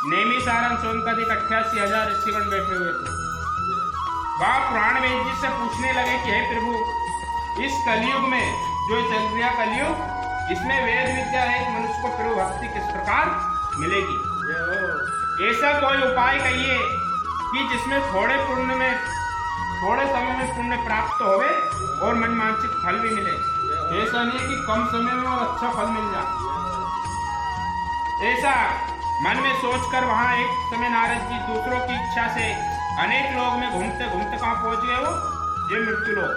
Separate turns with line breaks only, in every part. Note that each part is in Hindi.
नेमी सारंग सोनकदिक 88,000 ऋषिगण बैठे हुए थे। वह पुराण वेद जी से पूछने लगे कि हे प्रभु, इस कलयुग में जो चल रहा कलयुग, इसमें वेद विद्या एक मनुष्य को प्रभु भक्ति किस प्रकार मिलेगी? ऐसा कोई उपाय कहिए कि जिसमें थोड़े समय में पुण्य प्राप्त होवे और मनवांछित फल भी मिले। ऐसा नहीं कि कम समय में और अच्छा फल मिल जाए। ऐसा मन में सोचकर वहां एक समय नारद जी दूसरों की इच्छा से अनेक लोग में घूमते घूमते कहां पहुंच गए? वो ये मृत्यु लोग।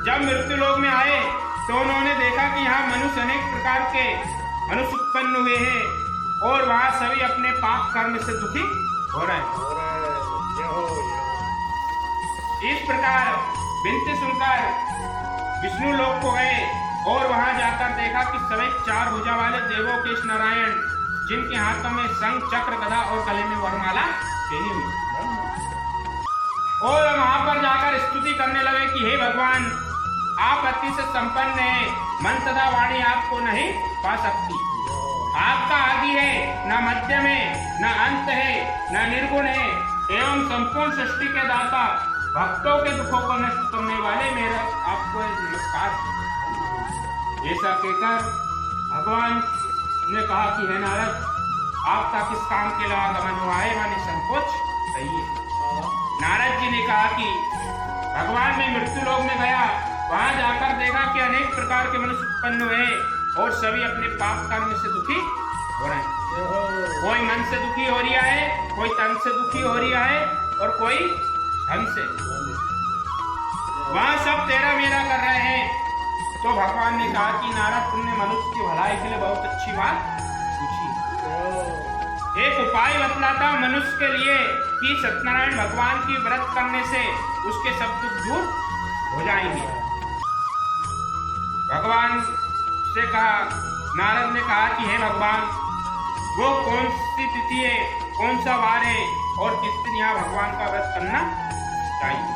जब मृत्यु लोग में आए तो उन्होंने देखा कि यहाँ मनुष्य अनेक प्रकार के मनुष्य उत्पन्न हुए हैं और वहां सभी अपने पाप कर्म से दुखी हो रहे हैं। इस प्रकार विनती सुनकर विष्णु लोक को गए और वहां जाकर देखा कि सभी 4 भुजा वाले देवों के नारायण, जिनके हाथों में शंख चक्र गदा और गले में वरमाला पहनी हुई, और वहां पर जाकर स्तुति करने लगे कि हे भगवान, आप अति से संपन्न है, मन तथा वाणी आपको नहीं पा सकती। आपका आदि है, न मध्यम है, न अंत है, न निर्गुण है, एवं संपूर्ण सृष्टि के दाता, भक्तों के दुखों को नष्ट करने वाले मेरा आपको नमस्कार। ऐसा कहकर भगवान ने कहा कि हे नारद, आपका किस काम के लिए आगमन हुआ है, माने संकोच कहिए। नारद जी ने कहा कि भगवान मैं मृत्यु लोक में गया, वहां जाकर देखा कि अनेक प्रकार के मनुष्य उत्पन्न हुए और सभी अपने पाप कर्म से दुखी हो रहे हैं। कोई मन से दुखी हो रहा है, कोई तन से दुखी हो रहा है और कोई धन से। वहां सब तेरा मेरा कर रहे हैं। तो भगवान ने कहा कि नारद, तुमने मनुष्य की भलाई के लिए बहुत अच्छी बात पूछी। एक उपाय बतलाता मनुष्य के लिए कि सत्यनारायण भगवान की व्रत करने से उसके सब दुख दूर हो जाएंगे। भगवान से कहा, नारद ने कहा कि हे भगवान, वो कौन सी तिथि है, कौन सा वार है और किस दिन यहाँ भगवान का व्रत करना चाहिए?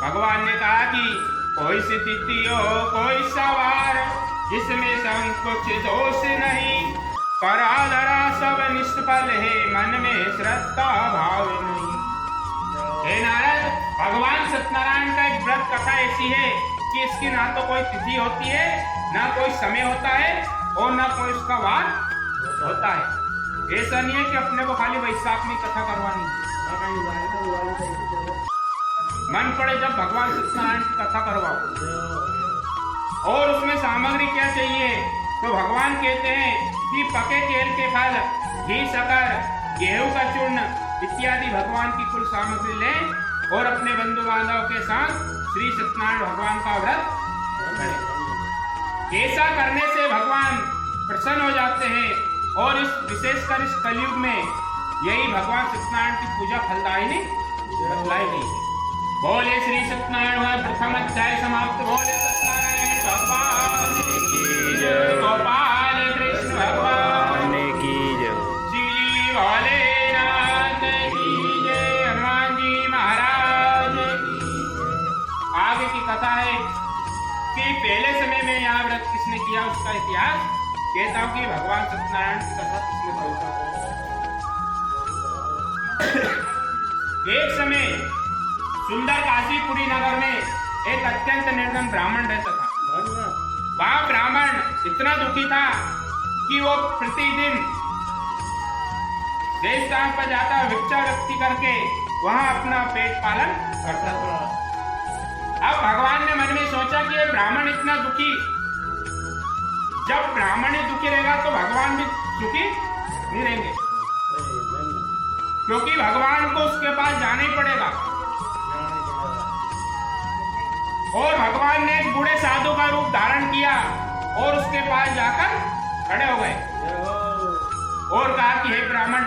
भगवान ने कहा कि कोई सी तिथि हो, कोई सा वार, जिसमें संकोच दोष नहीं, करा धरा सब निष्फल है, मन में श्रद्धा भाव नहीं। हे नारद, भगवान सत्यनारायण का एक व्रत कथा ऐसी है कि इसकी ना तो कोई तिथि होती है, ना कोई समय होता है और ना कोई उसका वार होता है। ऐसा नहीं है कि अपने को खाली वैशाख में कथा करवानी है। मन पड़े जब भगवान सत्यनारायण की कथा करवाओ। और उसमें सामग्री क्या चाहिए? तो भगवान कहते हैं कि पके केल के फल, घी, शक्कर, गेहूं का चूर्ण इत्यादि भगवान की कुल सामग्री लें और अपने बंधु बांधव के साथ श्री सत्यनारायण भगवान का व्रत करें। ऐसा करने से भगवान प्रसन्न हो जाते हैं और इस विशेषकर इस कलयुग में यही भगवान सत्यनारायण की पूजा फलदायिनी बतलाई गई है। बोले श्री सत्यनारायण प्रथम अध्याय समाप्त। बोले सत्यनारायण भगवान की जय, गोपाल कृष्ण भगवान की जय, श्री भोलेनाथ की जय, हनुमान जी महाराज की। आगे की कथा है कि पहले समय में यहाँ व्रत किसने किया, उसका इतिहास कहता हूँ कि भगवान सत्यनारायण की कथा किसने बोलता। एक समय सुंदर काशीपुरी नगर में एक अत्यंत निर्धन ब्राह्मण रहता था। वह ब्राह्मण इतना दुखी था कि वो प्रतिदिन देश स्थान पर जाता, भिक्षावृत्ति करके वहां अपना पेट पालन करता था। अब भगवान ने मन में सोचा कि ये ब्राह्मण इतना दुखी, जब ब्राह्मण ही दुखी रहेगा तो भगवान भी सुखी नहीं रहेंगे, क्योंकि भगवान को उसके पास जाना ही पड़ेगा। और भगवान ने एक बूढ़े साधु का रूप धारण किया और उसके पास जाकर खड़े हो गए और कहा कि हे ब्राह्मण,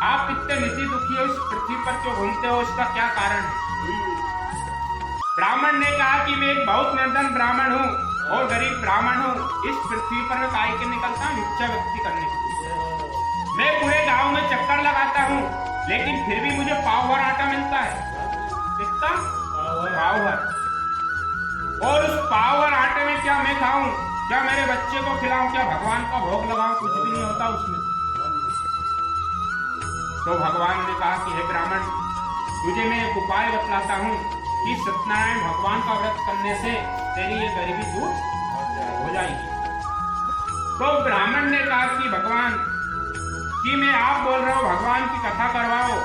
आप इतने नित्य दुखी हो, इस पृथ्वी पर क्यों घूमते हो, इसका क्या कारण है? ब्राह्मण ने कहा कि मैं एक बहुत निर्धन ब्राह्मण हूँ और गरीब ब्राह्मण हूँ। इस पृथ्वी पर मैं काहे के निकलता हूँ? भिक्षावृत्ति करने के लिए। मैं पूरे गांव में चक्कर लगाता हूँ, लेकिन फिर भी मुझे पाव भर आटा मिलता है। कितना? पाव भर। और उस पाव भर आटे में क्या मैं खाऊं, क्या मेरे बच्चे को खिलाऊं, क्या भगवान का भोग लगाऊं? कुछ भी नहीं होता उसमें। तो भगवान ने कहा कि हे ब्राह्मण, तुझे मैं एक उपाय बतलाता हूँ कि सत्यनारायण भगवान का व्रत करने से तेरी ये गरीबी दूर हो जाएगी। तो ब्राह्मण ने कहा कि भगवान कि मैं आप बोल रहे हो भगवान की कथा करवाओ,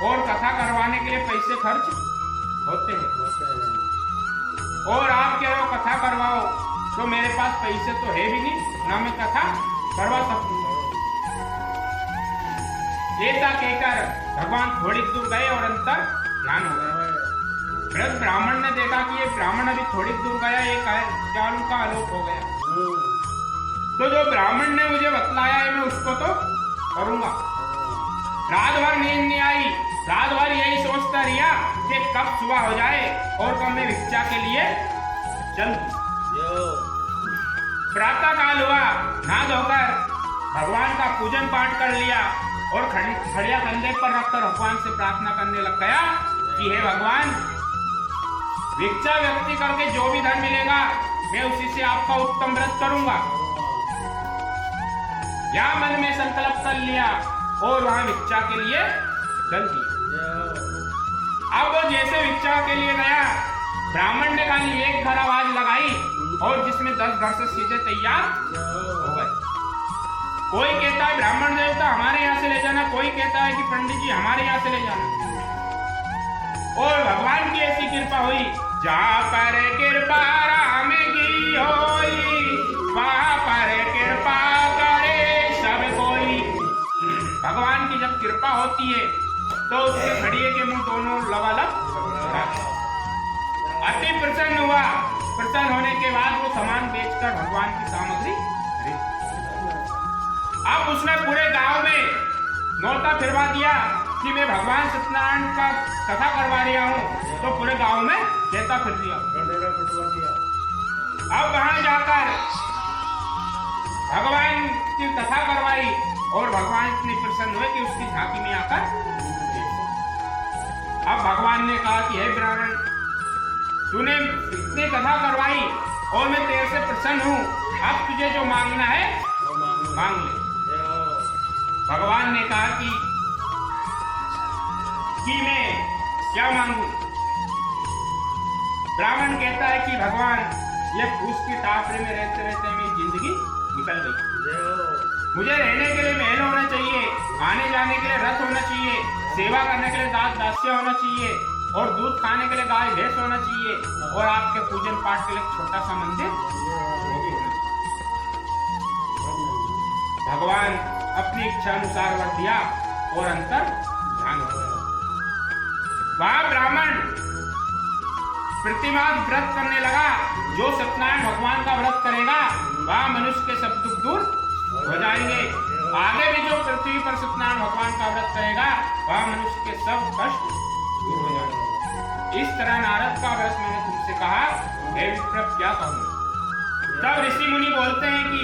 और कथा करवाने के लिए पैसे खर्च होते हैं, और आप कह रहे हो कथा करवाओ, तो मेरे पास पैसे तो है भी नहीं, ना मैं कथा करवा सकूं। ऐसा कहकर भगवान थोड़ी दूर गए और अंतर ध्यान हो गया। फिर ब्राह्मण ने देखा कि ये ब्राह्मण अभी थोड़ी दूर गया, ये ज्ञान का आलोक हो गया, तो जो ब्राह्मण ने मुझे बतलाया है मैं उसको तो करूंगा। रात भर नींद नहीं आई, रात भर यही सोचता रहा कि कब सुबह हो जाए और कब मैं भिक्षा के लिए चल। प्रातः काल हुआ, नहा धोकर भगवान का पूजन पाठ कर लिया और खड़िया कंधे पर रखकर भगवान से प्रार्थना करने लग गया कि हे भगवान, भिक्षा व्यक्ति करके जो भी धन मिलेगा मैं उसी से आपका उत्तम व्रत करूंगा। या मन में संकल्प कर लिया और वहां भिक्षा के लिए चल दिया। अब वो जैसे भिक्षा के लिए गया, ब्राह्मण ने खाली एक घर आवाज लगाई और जिसमें 10 घर से सीधे तैयार हो गए। कोई कहता है ब्राह्मण देवता हमारे यहाँ से ले जाना, कोई कहता है कि पंडित जी हमारे यहाँ से ले जाना। और भगवान की ऐसी कृपा हुई, जहाँ पर कृपा राम की होई, वहाँ पर कृपा करे सब कोई। भगवान की जब कृपा होती है तो उसके खड़िए के मुंह दोनों लबालब अति प्रसन्न हुआ। प्रसन्न होने के बाद वो सामान बेचकर भगवान की सामग्री खरीद। अब उसने पूरे गांव में नौता फिरवा दिया कि मैं भगवान सत्यनारायण का कथा करवा रहा हूँ, तो पूरे गांव में कहता फिर दिया। अब वहां जाकर भगवान की कथा करवाई और भगवान इतने प्रसन्न हुए कि उसकी झांकी में आकर अब भगवान ने कहा कि हे ब्राह्मण, तूने इतनी कथा करवाई और मैं तेरे से प्रसन्न हूँ, अब तुझे जो मांगना है मांग ले। भगवान ने कहा कि मैं क्या मांगू? ब्राह्मण कहता है कि भगवान, ये फूस की टापरे में रहते रहते मेरी जिंदगी निकल गई। मुझे रहने के लिए महल होना चाहिए, आने जाने के लिए रथ होना चाहिए, सेवा करने के लिए दास दास्य होना चाहिए, और दूध खाने के लिए गाय भैंस होना चाहिए, और आपके पूजन पाठ के लिए छोटा सा मंदिर वो भी होना चाहिए। भगवान अपनी इच्छा अनुसार वर दिया और अंतर ध्यान हो गया। वह ब्राह्मण प्रतिमाद व्रत करने लगा। जो सत्यनारायण भगवान का व्रत करेगा वह मनुष्य के सब दुख दूर हो जाएंगे। आगे भी जो पृथ्वी पर सत्यनारायण भगवान का व्रत करेगा वह मनुष्य के सब कष्ट दूर हो जाएंगे। इस तरह नारद का व्रत मैंने तुमसे कहा, हे विप्र क्या कहूं। तब ऋषि मुनि बोलते हैं कि